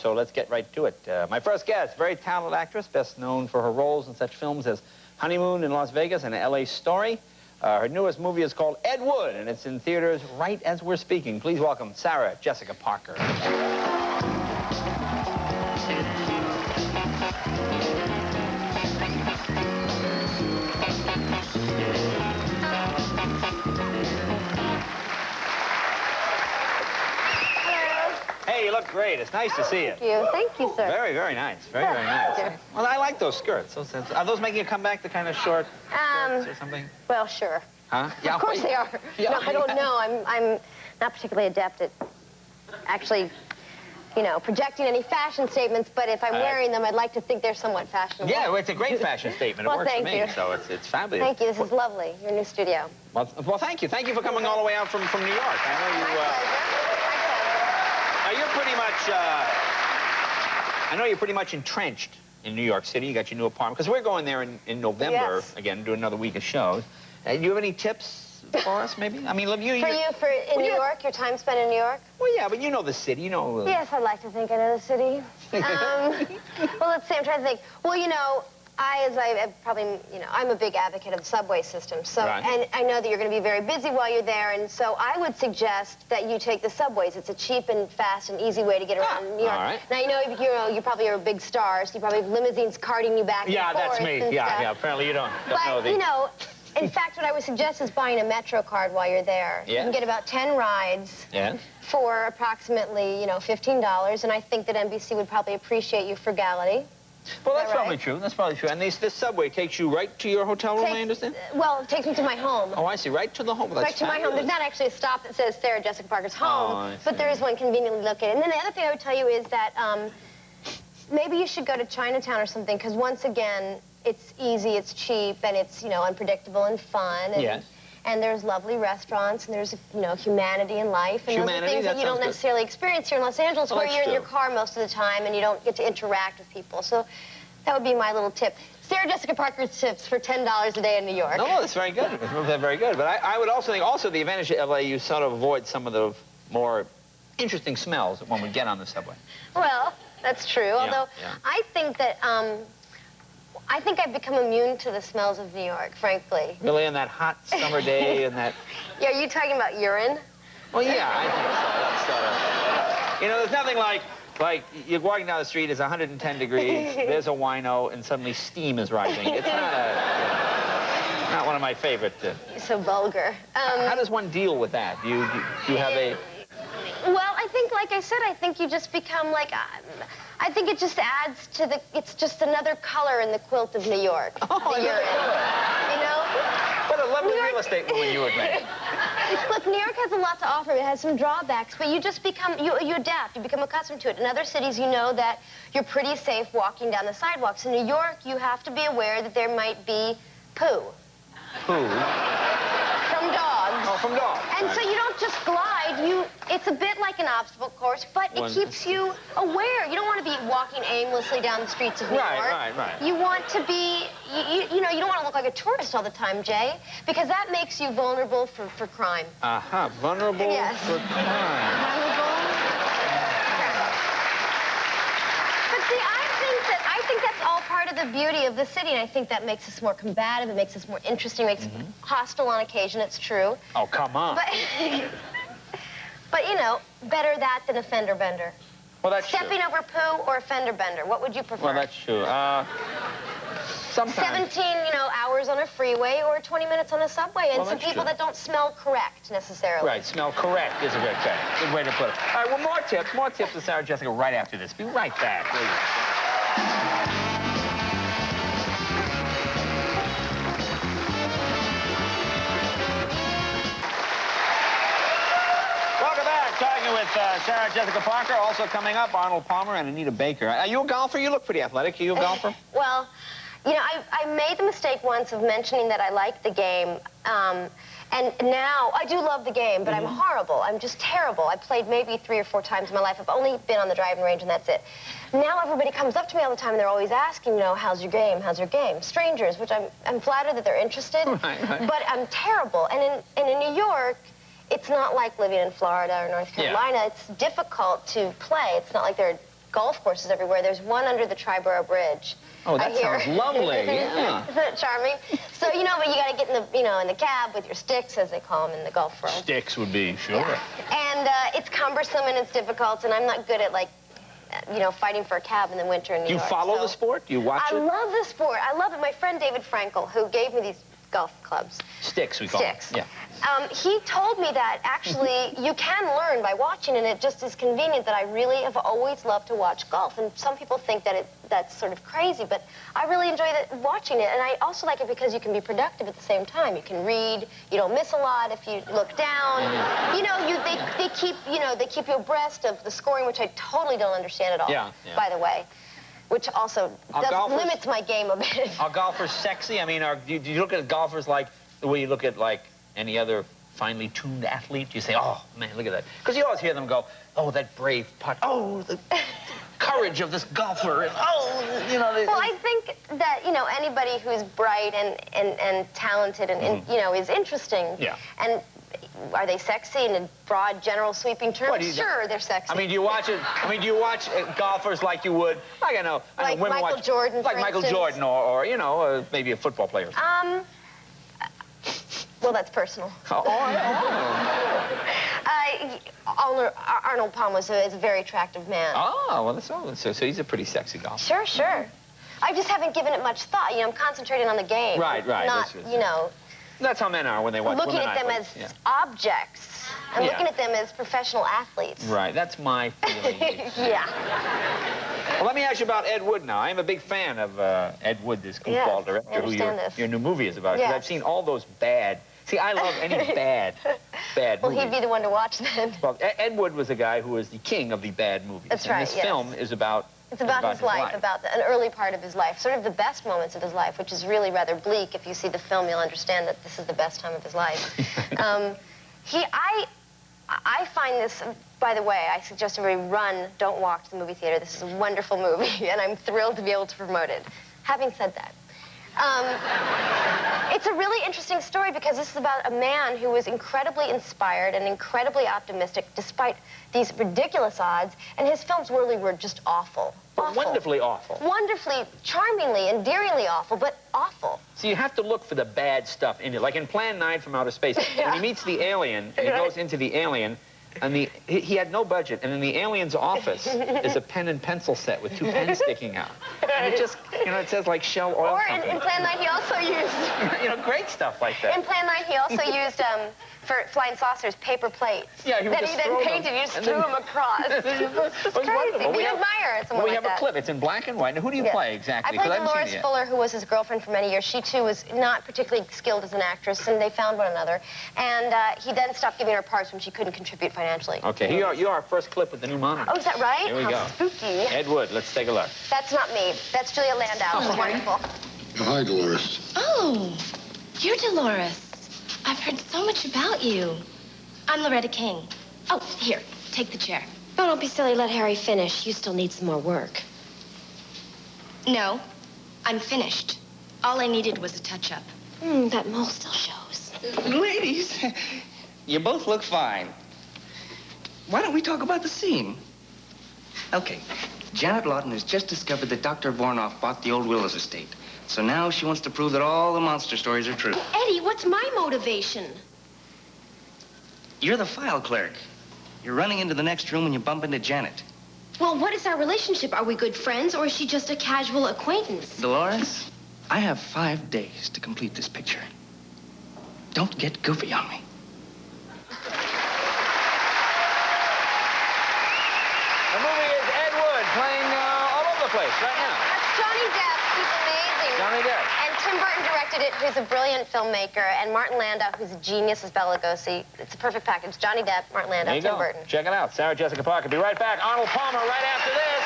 so let's get right to it. My first guest, very talented actress, best known for her roles in such films as Honeymoon in Las Vegas and L.A. Story. Her newest movie is called Ed Wood, and it's in theaters right as we're speaking. Please welcome Sarah Jessica Parker. Hey, you look great. It's nice to see you. Thank you, sir. Very, very nice. Very, very nice. Well, I like those skirts. Are those making you come back to kind of short skirts or something? Well, sure. Huh? Yeah, of course they are. Yeah, no, I don't know. I'm not particularly adept at actually, you know, projecting any fashion statements, but if I'm wearing them, I'd like to think they're somewhat fashionable. Yeah, well, it's a great fashion statement. Well, it works for thank me, you. so it's fabulous. Thank you. This is lovely, your new studio. Well, thank you. Thank you for coming all the way out from New York. I know you... My pleasure. Now, you're pretty much... I know you're pretty much entrenched in New York City. You got your new apartment. Because we're going there in November, yes. Again, do another week of shows. Do you have any tips for us, maybe? I mean, look, in New York, your time spent in New York? Well, yeah, but you know the city, you know... Yes, I'd like to think I know the city. Well, let's see, I'm trying to think. Well, you know, I probably, you know, I'm a big advocate of the subway system. So, right. And I know that you're going to be very busy while you're there, and so I would suggest that you take the subways. It's a cheap and fast and easy way to get around New York. All right. Now, you probably are a big star, so you probably have limousines carting you back and forth. Yeah, that's me. Yeah, apparently you don't know the... you know, in fact, what I would suggest is buying a Metro card while you're there. Yeah. You can get about 10 rides for approximately, you know, $15, and I think that NBC would probably appreciate your frugality. Well, that's probably true. That's probably true. And this subway takes you right to your hotel room, I understand? Well, it takes me to my home. Oh, I see. Right to the home. That's right to my home. There's not actually a stop that says Sarah Jessica Parker's home, but there is one conveniently located. And then the other thing I would tell you is that maybe you should go to Chinatown or something, because once again, it's easy, it's cheap, and it's, you know, unpredictable and fun. And, yes. And there's lovely restaurants, and there's, you know, humanity in life. And those are things that you don't necessarily experience here in Los Angeles, where you're in your car most of the time, and you don't get to interact with people. So that would be my little tip. Sarah Jessica Parker's tips for $10 a day in New York. No, that's very good. That's very good. But I would also think, the advantage of LA, you sort of avoid some of the more interesting smells that one would get on the subway. Well, that's true. Although I think that I think I've become immune to the smells of New York, frankly. Really, on that hot summer day and that... Yeah, are you talking about urine? Well, yeah, I think so. That's sort of... You know, there's nothing like you're walking down the street, it's 110 degrees, there's a wino, and suddenly steam is rising. It's not not one of my favorite... You're so vulgar. How does one deal with that? Do you have a... Well, I think, like I said, I think you just become like... I think it just adds to the... It's just another color in the quilt of New York. Oh, the urine. You know? What a lovely real estate woman you would make. Look, New York has a lot to offer. It has some drawbacks, but you just become... You adapt. You become accustomed to it. In other cities, you know that you're pretty safe walking down the sidewalks. In New York, you have to be aware that there might be poo. Poo? From dogs. Oh, from dogs. And so you don't just glide. It's a bit like an obstacle course, but it keeps you aware. You don't want to be walking aimlessly down the streets of New York. Right. You want to be, you know, you don't want to look like a tourist all the time, Jay, because that makes you vulnerable for crime. Vulnerable for crime. Vulnerable. But see, I think that's all part of the beauty of the city, and I think that makes us more combative, it makes us more interesting, makes us hostile on occasion, it's true. Oh, come on. But, you know, better that than a fender bender. Well, that's true. Stepping over poo or a fender bender, what would you prefer? Well, that's true. Sometimes. 17, you know, hours on a freeway or 20 minutes on a subway, and some people that don't smell correct, necessarily. Right, smell correct is a good way to put it. All right, well, more tips with Sarah Jessica right after this. Be right back, please. Talking with Sarah Jessica Parker, also coming up, Arnold Palmer and Anita Baker. Are you a golfer? You look pretty athletic. Are you a golfer? Well, you know, I made the mistake once of mentioning that I like the game. And now, I do love the game, but I'm horrible. I'm just terrible. I played maybe 3 or 4 times in my life. I've only been on the driving range, and that's it. Now everybody comes up to me all the time, and they're always asking, you know, how's your game? How's your game? Strangers, which I'm flattered that they're interested. Right. But I'm terrible. And in New York, it's not like living in Florida or North Carolina. It's difficult to play. It's not like there are golf courses everywhere. There's one under the Triborough Bridge. Oh, that sounds lovely. Yeah. Isn't it charming? So, you know, but you got to get in the, in the cab with your sticks, as they call them in the golf world. Sticks would be, sure. Yeah. And it's cumbersome and it's difficult, and I'm not good at, like, fighting for a cab in the winter in New York. Do you follow the sport? Do you watch it? I love the sport. I love it. My friend David Frankel, who gave me these golf clubs. Sticks, we call them. Yeah. He told me that actually you can learn by watching, and it just is convenient that I really have always loved to watch golf. And some people think that that's sort of crazy, but I really enjoy watching it. And I also like it because you can be productive at the same time. You can read. You don't miss a lot if you look down. They keep you abreast of the scoring, which I totally don't understand at all. Yeah. By the way. Which also limits my game a bit. Are golfers sexy? I mean, do you look at golfers like the way you look at, like, any other finely tuned athlete? You say, oh, man, look at that. Because you always hear them go, oh, that brave putt. Oh, the courage of this golfer. And, oh, Well, I think that, anybody who's bright and talented and, is interesting. Yeah. And are they sexy in a broad, general, sweeping terms? Sure, they're sexy. I mean, do you watch golfers like you would, like, I know women Michael watch, Jordan, like Michael Jordan, or maybe a football player. Well, that's personal. Arnold Palmer is a very attractive man. Oh, well, that's all. So he's a pretty sexy golfer. Sure, sure. I just haven't given it much thought. I'm concentrating on the game. Right. Not, That's how men are when they watch looking women at them athletes. as objects. I'm looking at them as professional athletes. Right, that's my feeling. Yeah. Well, let me ask you about Ed Wood now. I'm a big fan of Ed Wood, this goofball director who your new movie is about. Because I've seen all those bad. See, I love any bad movies. Well, he'd be the one to watch then. Well, Ed Wood was a guy who was the king of the bad movies. That's right, And this film is about... It's about his life, about an early part of his life, sort of the best moments of his life, which is really rather bleak. If you see the film, you'll understand that this is the best time of his life. I find this, by the way, I suggest everybody run, don't walk to the movie theater. This is a wonderful movie, and I'm thrilled to be able to promote it. Having said that, it's a really interesting story because this is about a man who was incredibly inspired and incredibly optimistic despite these ridiculous odds, and his films really were just awful. Wonderfully awful. Wonderfully, charmingly, endearingly awful, but awful. So you have to look for the bad stuff in it. Like in Plan 9 from Outer Space, when he meets the alien, and he goes into the alien, and he had no budget, and in the alien's office is a pen and pencil set with 2 pens sticking out. And it just, it says like Shell Oil Company. Or in Plan 9 he also used... great stuff like that. In Plan 9 he also used, for flying saucers, paper plates. Yeah, he would just then painted, you just threw them across. It's crazy. We admire someone like that. We have a clip. It's in black and white. Now, who do you play exactly? I played Dolores Fuller, who was his girlfriend for many years. She, too, was not particularly skilled as an actress, and they found one another. And he then stopped giving her parts when she couldn't contribute financially. Okay, here you are our first clip with the new monitor. Oh, is that right? Here we go. Spooky. Ed Wood, let's take a look. That's not me. That's Julia Landau. She's wonderful. Hi, Dolores. Oh, you're Dolores. I've heard so much about you. I'm Loretta King. Oh, here, take the chair. Oh, don't be silly. Let Harry finish. You still need some more work. No, I'm finished. All I needed was a touch-up. That mole still shows. Ladies, you both look fine. Why don't we talk about the scene? Okay, Janet Lawton has just discovered that Dr. Vornoff bought the old Willows estate. So now she wants to prove that all the monster stories are true. Eddie, what's my motivation? You're the file clerk. You're running into the next room when you bump into Janet. Well, what is our relationship? Are we good friends, or is she just a casual acquaintance? Dolores, I have 5 days to complete this picture. Don't get goofy on me. The movie is Ed Wood playing all over the place right now. That's Johnny Depp. He's amazing. Johnny Depp. And Tim Burton directed it, who's a brilliant filmmaker, and Martin Landau, who's a genius as Bela Lugosi. It's a perfect package. Johnny Depp, Martin Landau, Tim Burton. Check it out. Sarah Jessica Parker. Be right back. Arnold Palmer right after this.